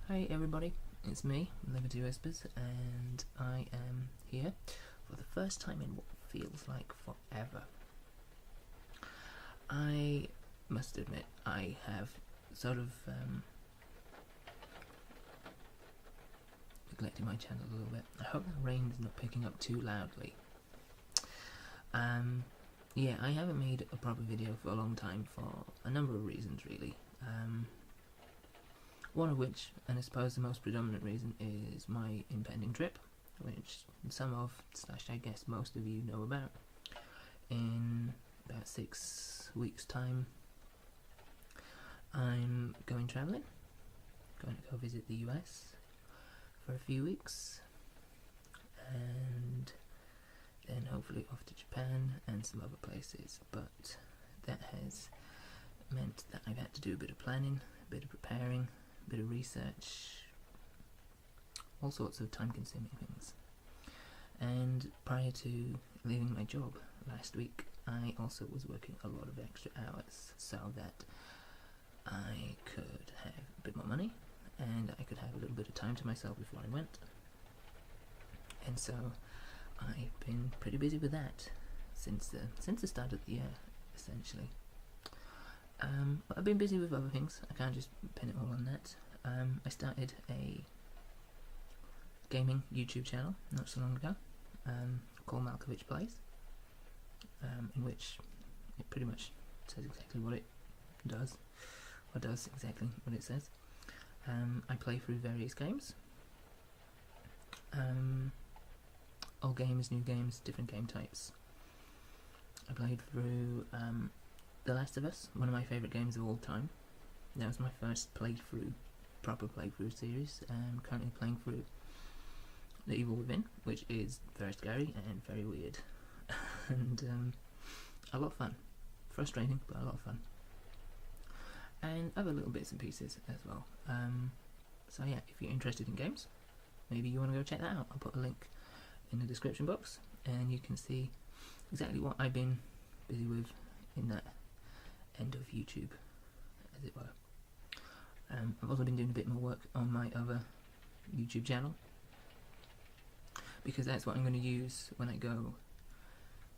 Hi everybody, it's me, Liberty Whispers, and I am here for the first time in what feels like forever. I must admit, I have sort of neglected my channel a little bit. I hope the rain is not picking up too loudly. Yeah, I haven't made a proper video for a long time for a number of reasons really. One of which, and I suppose the most predominant reason, is my impending trip, which some of, / I guess most of you know about. In about 6 weeks' time, I'm going travelling, going to go visit the US for a few weeks, and then hopefully off to Japan and some other places, but that has meant that I've had to do a bit of planning, a bit of preparing, a bit of research, all sorts of time-consuming things. And prior to leaving my job last week, I also was working a lot of extra hours so that I could have a bit more money and I could have a little bit of time to myself before I went. And so I've been pretty busy with that since the start of the year, essentially. But I've been busy with other things. I can't just pin it all on that. I started a gaming YouTube channel not so long ago, called Malkovich Plays, in which it pretty much says exactly what it does, or does exactly what it says. I play through various games. Old games, new games, different game types. I played through The Last of Us, one of my favourite games of all time. That was my first proper playthrough series. I'm currently playing through The Evil Within, which is very scary and very weird. And a lot of fun. Frustrating, but a lot of fun. And other little bits and pieces as well. So yeah, if you're interested in games, maybe you want to go check that out. I'll put a link in the description box and you can see exactly what I've been busy with in that end of YouTube, as it were. I've also been doing a bit more work on my other YouTube channel, because that's what I'm going to use when I go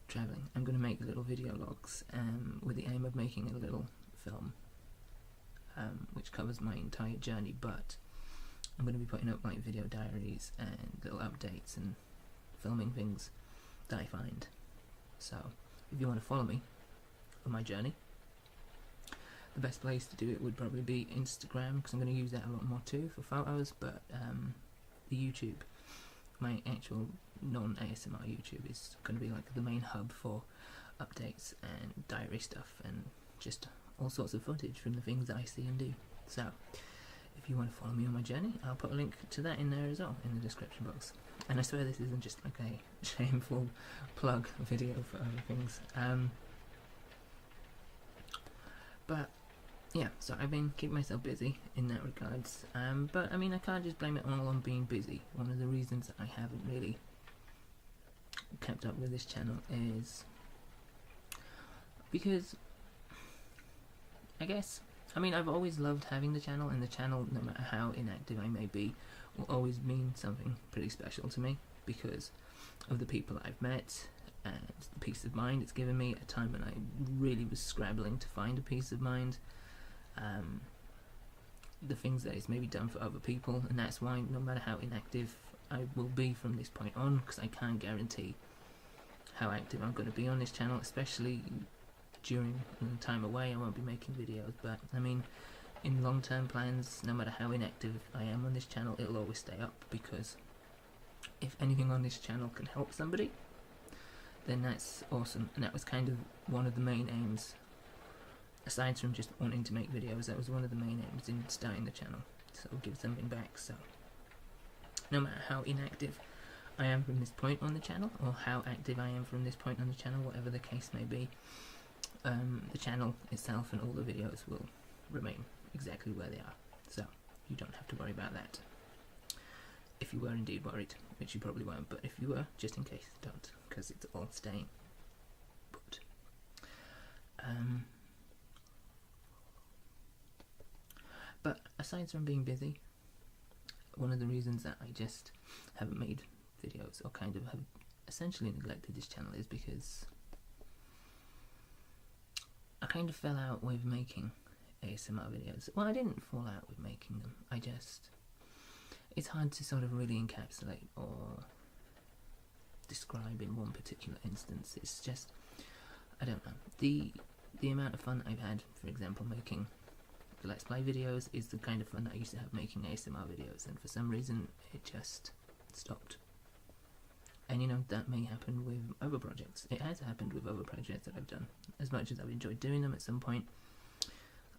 travelling. I'm going to make little video logs with the aim of making a little film which covers my entire journey, but I'm going to be putting up like video diaries and little updates and filming things that I find. So if you want to follow me on my journey, the best place to do it would probably be Instagram, because I'm going to use that a lot more too for photos, but the YouTube, my actual non-ASMR YouTube, is going to be like the main hub for updates and diary stuff and just all sorts of footage from the things that I see and do. So if you want to follow me on my journey, I'll put a link to that in there as well in the description box. And I swear this isn't just like a shameful plug video for other things. But yeah, so I've been keeping myself busy in that regards. But I mean, I can't just blame it all on being busy. One of the reasons I haven't really kept up with this channel is because I mean, I've always loved having the channel, and the channel, no matter how inactive I may be, will always mean something pretty special to me because of the people I've met and the peace of mind it's given me at a time when I really was scrabbling to find a peace of mind. The things that it's maybe done for other people, and that's why no matter how inactive I will be from this point on, because I can't guarantee how active I'm going to be on this channel, especially during the time away. I won't be making videos, but I mean, in long-term plans, no matter how inactive I am on this channel, it'll always stay up, because if anything on this channel can help somebody, then that's awesome. And that was kind of one of the main aims, aside from just wanting to make videos. That was one of the main aims in starting the channel, so give something back. So no matter how inactive I am from this point on the channel, or how active I am from this point on the channel, whatever the case may be, the channel itself and all the videos will remain exactly where they are, so you don't have to worry about that. If you were indeed worried, which you probably won't, but if you were, just in case, don't, because it's all staying put. But aside from being busy, one of the reasons that I just haven't made videos, or kind of have essentially neglected this channel, is because I kind of fell out with making ASMR videos. Well, I didn't fall out with making them, it's hard to sort of really encapsulate or describe in one particular instance. It's just, I don't know, the amount of fun I've had, for example, making the Let's Play videos is the kind of fun that I used to have making ASMR videos, and for some reason it just stopped. And you know, that may happen with other projects. It has happened with other projects that I've done. As much as I've enjoyed doing them, at some point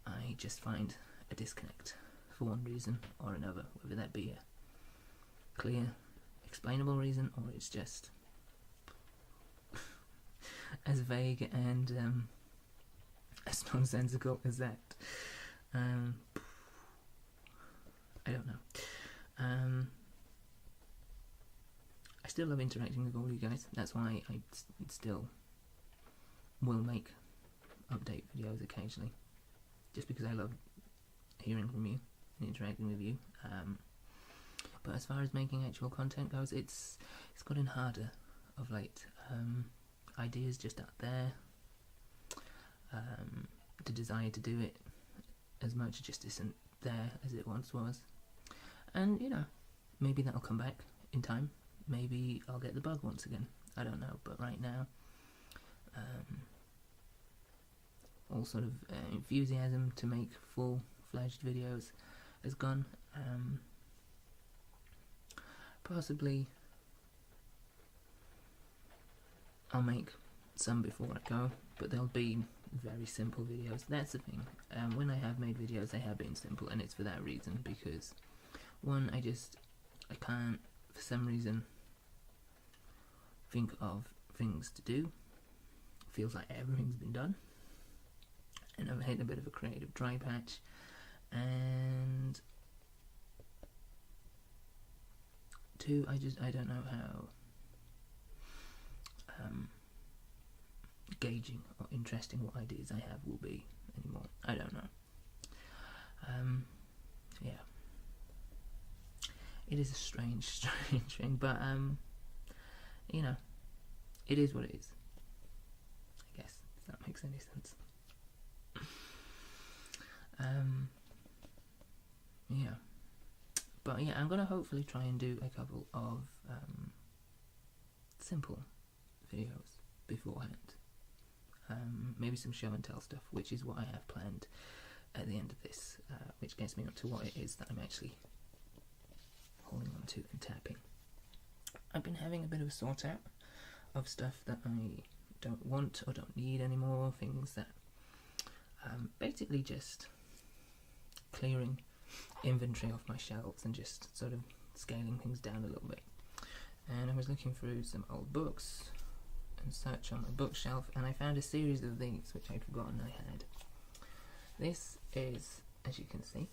I just find a disconnect for one reason or another, whether that be a clear, explainable reason, or it's just as vague and as nonsensical as that. I don't know. I still love interacting with all you guys. That's why I still will make update videos occasionally, just because I love hearing from you and interacting with you. But as far as making actual content goes, it's gotten harder of late. Ideas just aren't there. The desire to do it as much just isn't there as it once was. And you know, maybe that'll come back in time. Maybe I'll get the bug once again. I don't know. But right now, all sort of enthusiasm to make full-fledged videos is gone. Possibly I'll make some before I go, but they'll be very simple videos. That's the thing. When I have made videos, they have been simple, and it's for that reason, because one, I can't, for some reason, think of things to do. It feels like everything's been done, and I've hit a bit of a creative dry patch. And two, I don't know how engaging or interesting what ideas I have will be anymore. I don't know. Yeah, it is a strange thing, but you know, it is what it is, I guess, if that makes any sense. Yeah, but yeah, I'm gonna hopefully try and do a couple of simple videos beforehand. Maybe some show and tell stuff, which is what I have planned at the end of this, which gets me up to what it is that I'm actually holding on to and tapping. I've been having a bit of a sort out of stuff that I don't want or don't need anymore, things that basically just clearing inventory off my shelves and just sort of scaling things down a little bit. And I was looking through some old books and such on my bookshelf, and I found a series of these which I'd forgotten I had. This is, as you can see,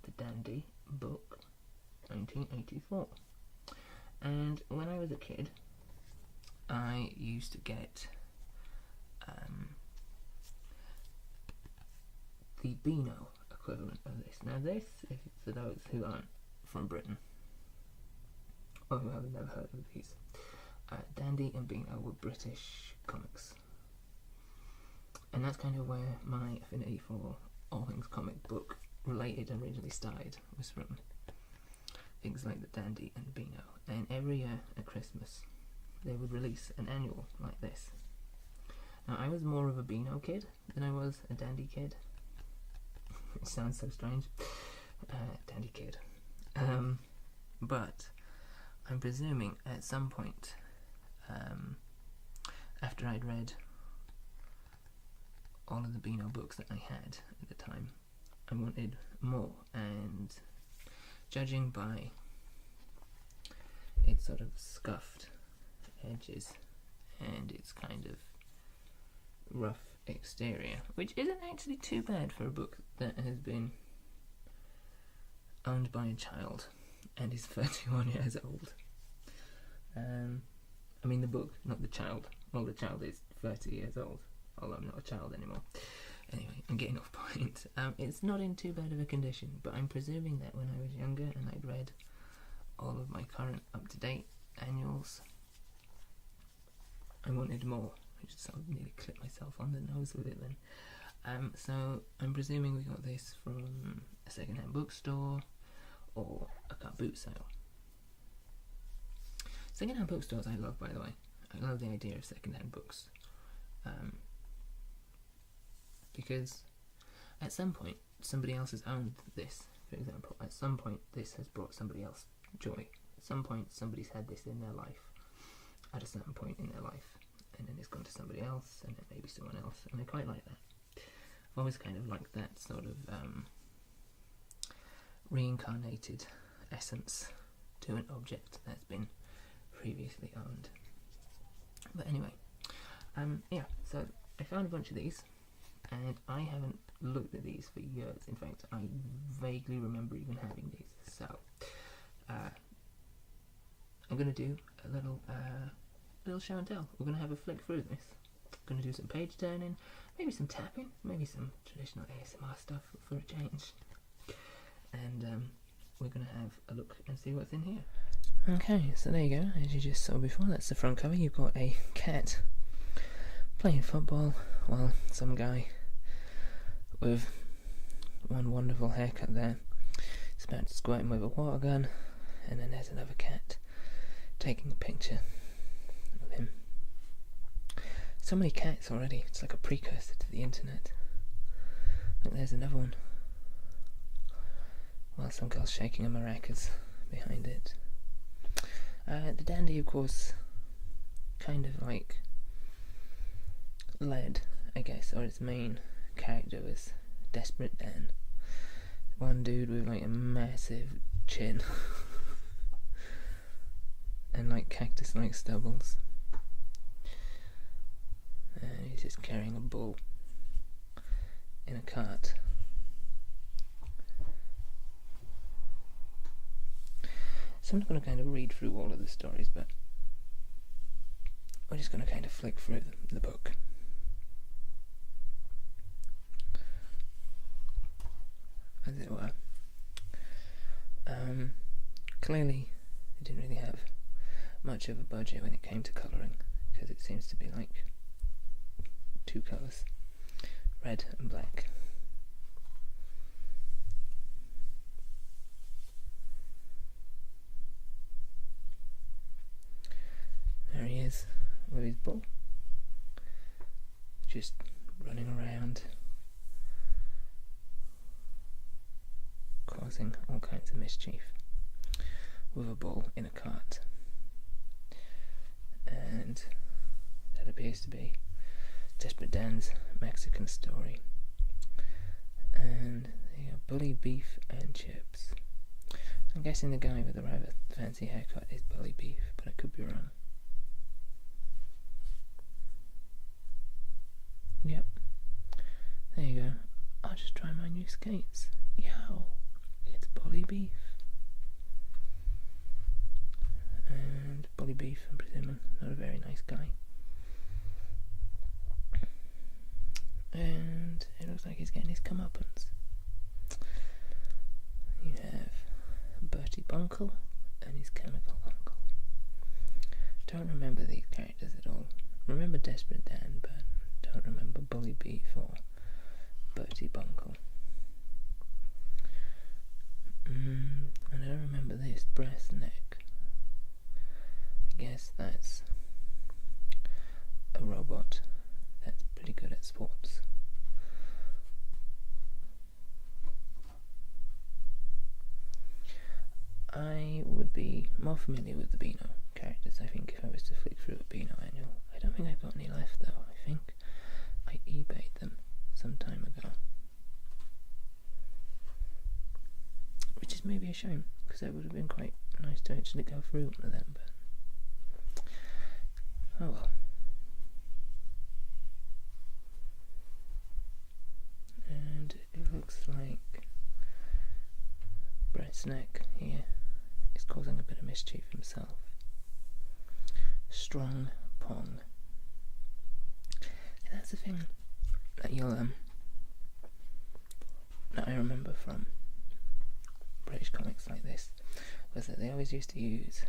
the Dandy book 1984. And when I was a kid, I used to get the Beano equivalent of this. Now this, if for those who aren't from Britain, or who have never heard of these, Dandy and Beano were British comics. And that's kind of where my affinity for all things comic book related originally started, was from things like the Dandy and Beano. And every year at Christmas they would release an annual like this. Now I was more of a Beano kid than I was a Dandy kid. It sounds so strange. Dandy kid. But I'm presuming at some point, after I'd read all of the Beano books that I had at the time, I wanted more, and judging by its sort of scuffed edges and its kind of rough exterior, which isn't actually too bad for a book that has been owned by a child and is 31 years old. I mean the book, not the child. Well, the child is 30 years old, although I'm not a child anymore. Anyway, I'm getting off point. It's not in too bad of a condition, but I'm presuming that when I was younger and I'd read all of my current up-to-date annuals, I wanted more. I just sort of nearly clipped myself on the nose with it then. So I'm presuming we got this from a second-hand bookstore or a car boot sale. Second-hand bookstores I love, by the way. I love the idea of second-hand books. Because at some point somebody else has owned this, for example. At some point this has brought somebody else joy. At some point somebody's had this in their life at a certain point in their life, and then it's gone to somebody else, and then maybe someone else, and I quite like that. I've always kind of liked that sort of reincarnated essence to an object that's been previously owned. But anyway, yeah, so I found a bunch of these, and I haven't looked at these for years. In fact, I vaguely remember even having these. So I'm going to do a little show and tell. We're going to have a flick through this. Going to do some page turning, maybe some tapping, maybe some traditional ASMR stuff for a change. And we're going to have a look and see what's in here. Okay, so there you go. As you just saw before, that's the front cover. You've got a cat playing football while some guy with one wonderful haircut there is about to squirt him with a water gun, and then there's another cat taking a picture of him. So many cats already. It's like a precursor to the internet. Look, there's another one. While some girl's shaking a maracas behind it. The dandy, of course, kind of like led, I guess, or its main character was Desperate Dan. One dude with like a massive chin and like cactus-like stubbles. And he's just carrying a bull in a cart. So I'm not going to kind of read through all of the stories, but we're just going to kind of flick through the book. As it were. Clearly, it didn't really have much of a budget when it came to colouring, because it seems to be like two colours, red and black. There he is with his bull, just running around, causing all kinds of mischief with a bull in a cart. And that appears to be Desperate Dan's Mexican story. And they are Bully Beef and Chips. I'm guessing the guy with the rather fancy haircut is Bully Beef, but I could be wrong. Yep. There you go. I'll just try my new skates. Yo, it's Bully Beef. And Bully Beef, I'm presuming, not a very nice guy. And it looks like he's getting his comeuppance. You have Bertie Bunkle and his chemical uncle. Don't remember these characters at all. Remember Desperate Dan, but don't remember Bully Beef or Bertie Bunkle. And I don't remember this, Breast Neck. I guess that's a robot that's pretty good at sports. I would be more familiar with the Beano characters, I think, if I was to flick through a Beano annual. I don't think I've got any left, though. I think I eBayed them some time ago. Which is maybe a shame, because that would have been quite nice to actually go through one of them, but oh well. And it looks like Breast Neck here is causing a bit of mischief himself. Strong Pong. And that's the thing that you'll that I remember from British comics like this was that they always used to use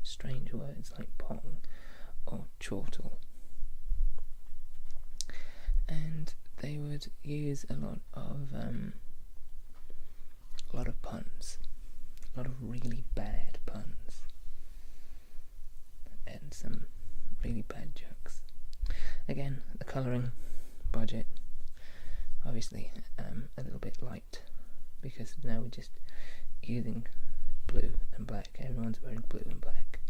strange words like pong or chortle, and they would use a lot of puns, a lot of really bad puns, and some really bad jokes. Again, the colouring budget obviously a little bit light, because now we're just using blue and black. Everyone's wearing blue and black.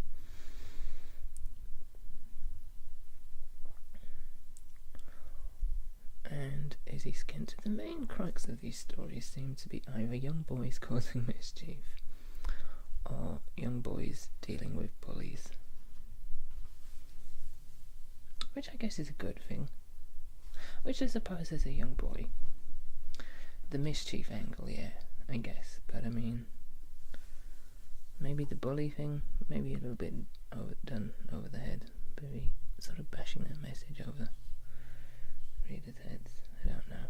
And as he skins, the main crux of these stories seem to be either young boys causing mischief or young boys dealing with bullies, which I guess is a good thing. Which I suppose as a young boy, the mischief angle, yeah, I guess. But I mean, maybe the bully thing, maybe a little bit overdone over the head. Maybe sort of bashing that message over readers' heads. I don't know.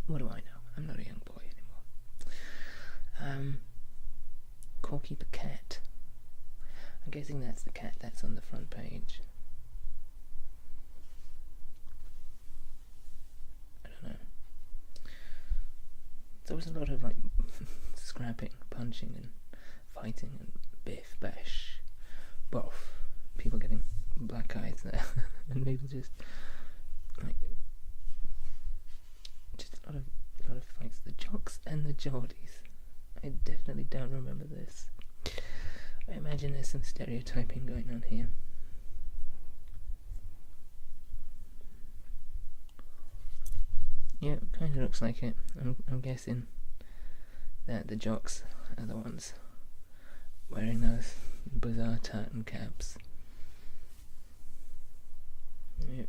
What do I know? I'm not a young boy anymore. Corky the cat. I'm guessing that's the cat that's on the front page. There was a lot of like scrapping, punching and fighting and biff, bash, boff, people getting black eyes there and people just like just a lot of fights. The jocks and the Geordies. I definitely don't remember this. I imagine there's some stereotyping going on here. Yeah, it kind of looks like it. I'm guessing that the jocks are the ones wearing those bizarre tartan caps. Yep.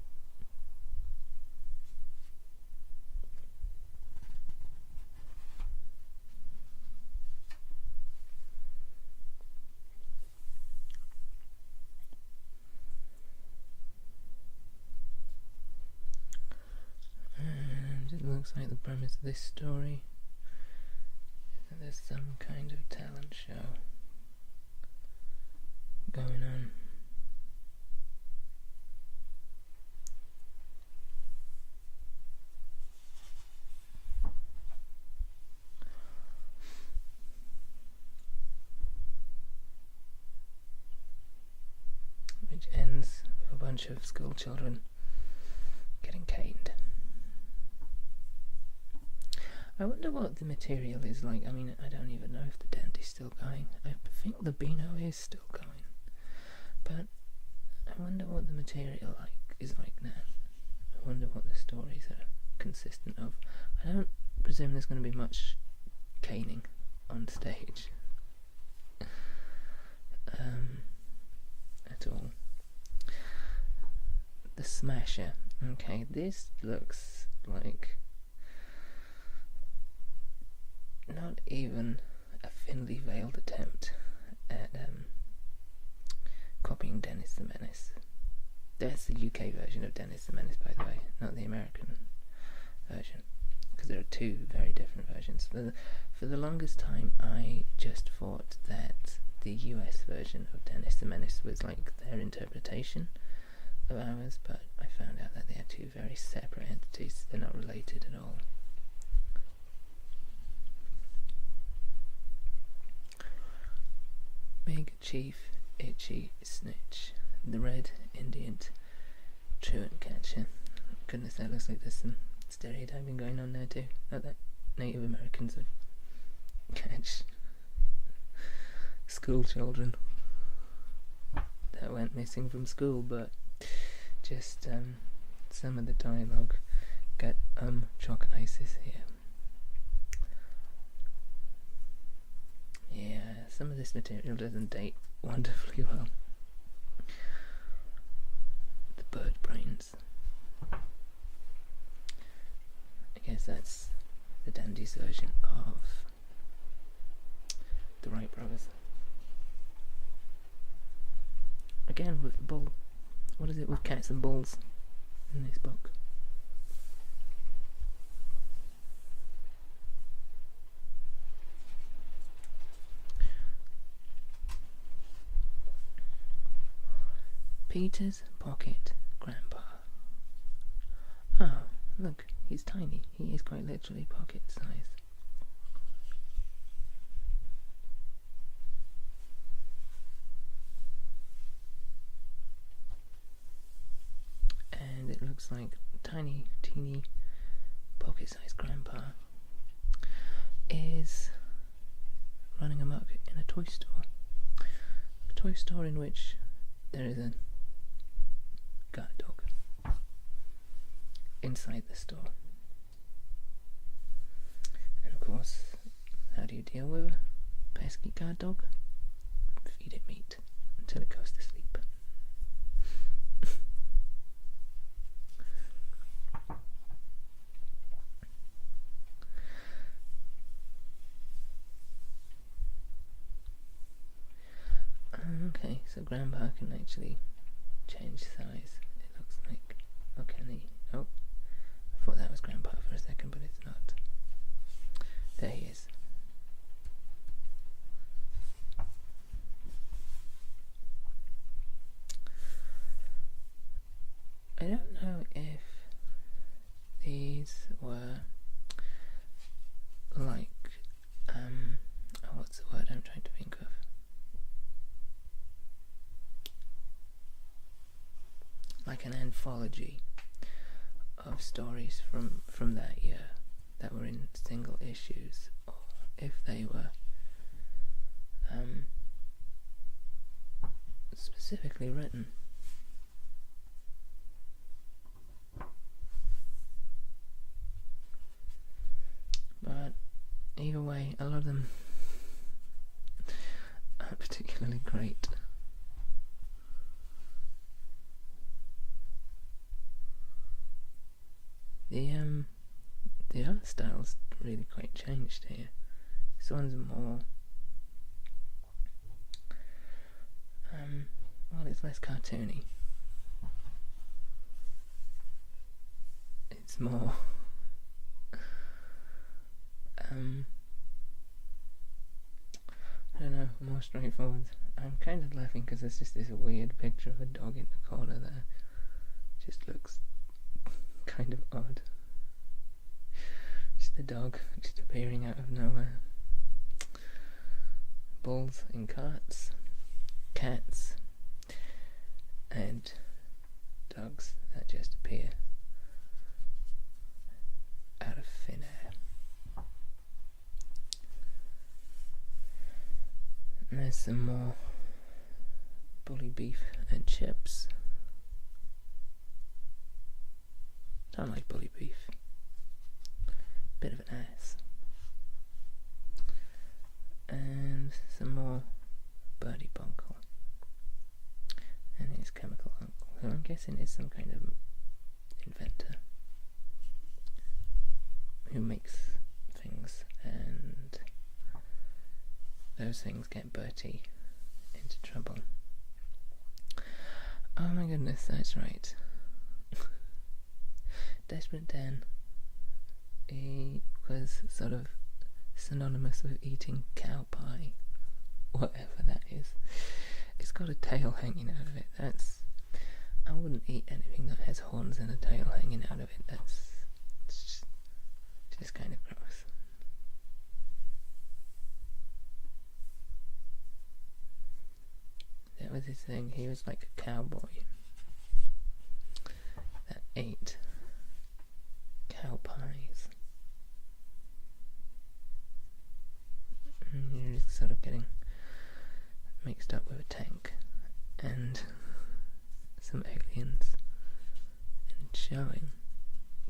Looks like the premise of this story is that there's some kind of talent show going on. Which ends with a bunch of school children getting caned. I wonder what the material is like. I mean, I don't even know if the dent is still going. I think the Beano is still going. But I wonder what the material is like now. I wonder what the stories are consistent of. I don't presume there's going to be much caning on stage. At all. The Smasher. Okay, this looks like not even a thinly veiled attempt at copying Dennis the Menace. That's the UK version of Dennis the Menace, by the way, not the American version, because there are two very different versions. For the longest time, I just thought that the US version of Dennis the Menace was like their interpretation of ours, but I found out that they are two very separate entities. They're not related at all. Big Chief Itchy Snitch, the Red Indian truant catcher. Goodness, that looks like there's some stereotyping going on there too. Not that Native Americans would catch school children that went missing from school, but just some of the dialogue get chalk ices here. Yeah, some of this material doesn't date wonderfully well. The bird brains. I guess that's the Dandy's version of the Wright brothers. Again with the bull. What is it with cats and bulls in this book? Peter's Pocket Grandpa. Oh, look, he's tiny. He is quite literally pocket size. And it looks like tiny, teeny, pocket-sized Grandpa is running amok in a toy store. A toy store in which there is a guard dog inside the store. And of course, how do you deal with a pesky guard dog? Feed it meat until it goes to sleep. Okay, so Grandpa can actually change size, it looks like. Oh, can he? Oh, I thought that was Grandpa for a second, but it's not. There he is. I don't know if these were like, what's the word I'm trying to think of? Like an anthology of stories from that year that were in single issues, or if they were specifically written. But either way, a lot of them aren't particularly great. The art style's really quite changed here. This one's more well, it's less cartoony. It's more I don't know, more straightforward. I'm kind of laughing because there's just this weird picture of a dog in the corner there. Just looks kind of odd. Just a dog just appearing out of nowhere. Bulls in carts, cats, and dogs that just appear out of thin air. And there's some more bully beef and chips. Don't like bully beef. Bit of an ass. And some more Birdie Bonkle. And his chemical uncle, who I'm guessing is some kind of inventor who makes things, and those things get Bertie into trouble. Oh my goodness, that's right. Desperate Dan, he was sort of synonymous with eating cow pie, whatever that is. It's got a tail hanging out of it. I wouldn't eat anything that has horns and a tail hanging out of it. It's just kind of gross. That was his thing. He was like a cowboy that ate cow pies. And you're just sort of getting mixed up with a tank and some aliens and showing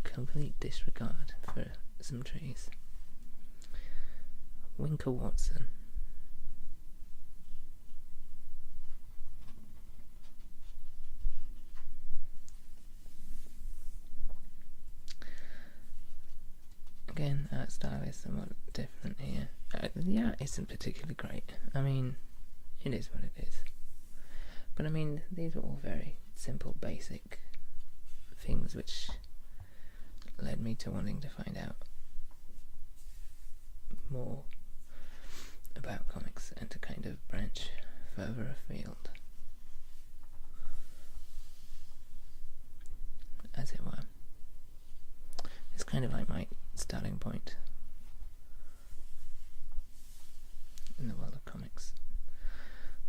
complete disregard for some trees. Winker Watson. Again, art style is somewhat different here. The art isn't particularly great. I mean, it is what it is. But I mean, these are all very simple, basic things which led me to wanting to find out more about comics and to kind of branch further afield. as it were. It's kind of like my starting point in the world of comics.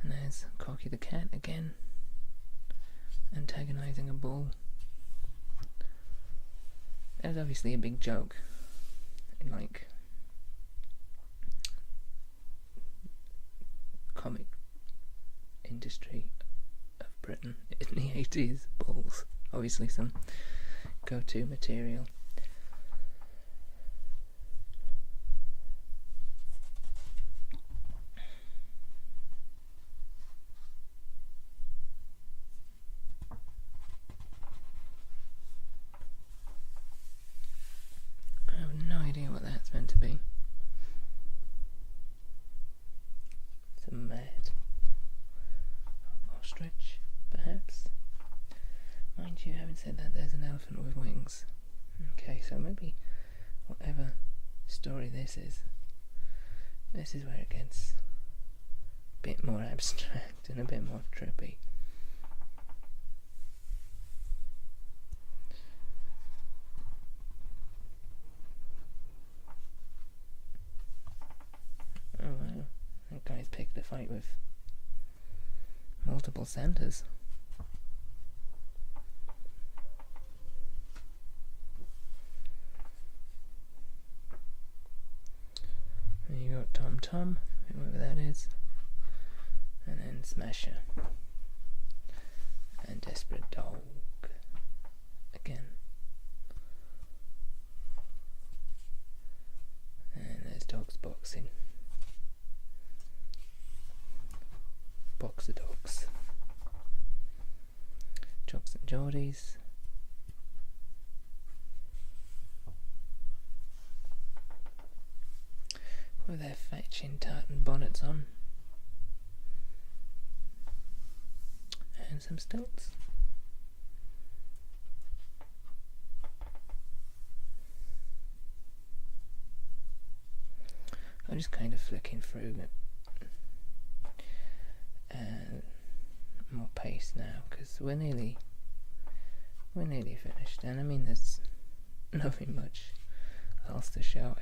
And there's Corky the cat again, antagonising a bull. There's obviously a big joke in like comic industry of Britain in the 80s. Bulls, obviously some go-to material. I have no idea what that's meant to be. It's a mad ostrich, perhaps. Mind you, having said that, there's an elephant with wings. Okay, so maybe whatever story this is where it gets a bit more abstract and a bit more trippy. Oh wow, that guy's picked a fight with multiple Santas. And you got Tom Tom, whoever that is, and then Smasher, and Desperate Dog again. And there's dogs boxing. Boxer dogs. Jocks and Geordies. With their fetching tartan bonnets on. And some stilts. I'm just kind of flicking through it. More pace now, because we're nearly finished, and I mean there's nothing much else to show.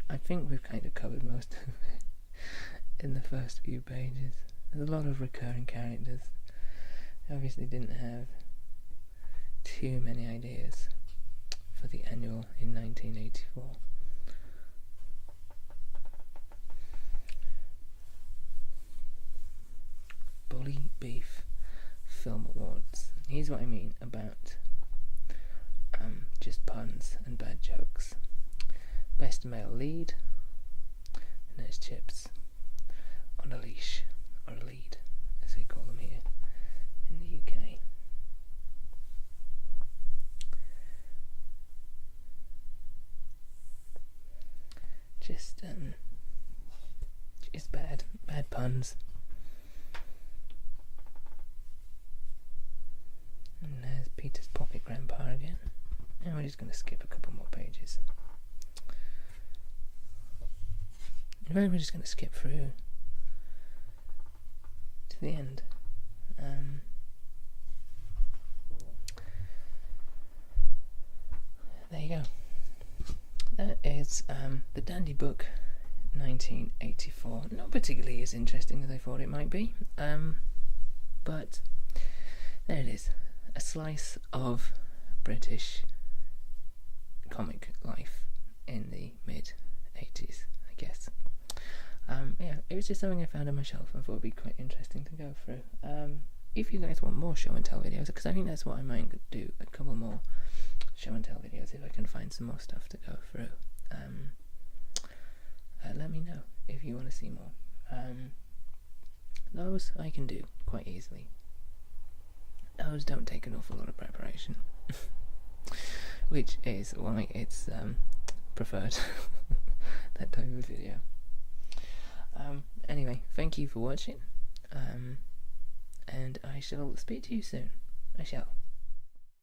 I think we've kind of covered most of it in the first few pages. There's a lot of recurring characters. I obviously didn't have too many ideas for the annual in 1984. Bully Beef Film Awards. Here's what I mean about just puns and bad jokes. Best male lead, and there's Chips on a leash, or a lead as we call them here in the UK. Just bad puns. And there's Peter's Pocket Grandpa again. And we're just going to skip a couple more pages. In fact, we're just going to skip through to the end. There you go. That is the Dandy Book 1984. Not particularly as interesting as I thought it might be, but there it is. A slice of British comic life in the mid-80s, I guess. Yeah, it was just something I found on my shelf and thought would be quite interesting to go through. If you guys want more show and tell videos, because I think that's what I might do, a couple more show and tell videos if I can find some more stuff to go through. Let me know if you want to see more. Those I can do quite easily. Those don't take an awful lot of preparation, which is why it's preferred that type of video. Anyway, thank you for watching, and I shall speak to you soon. I shall.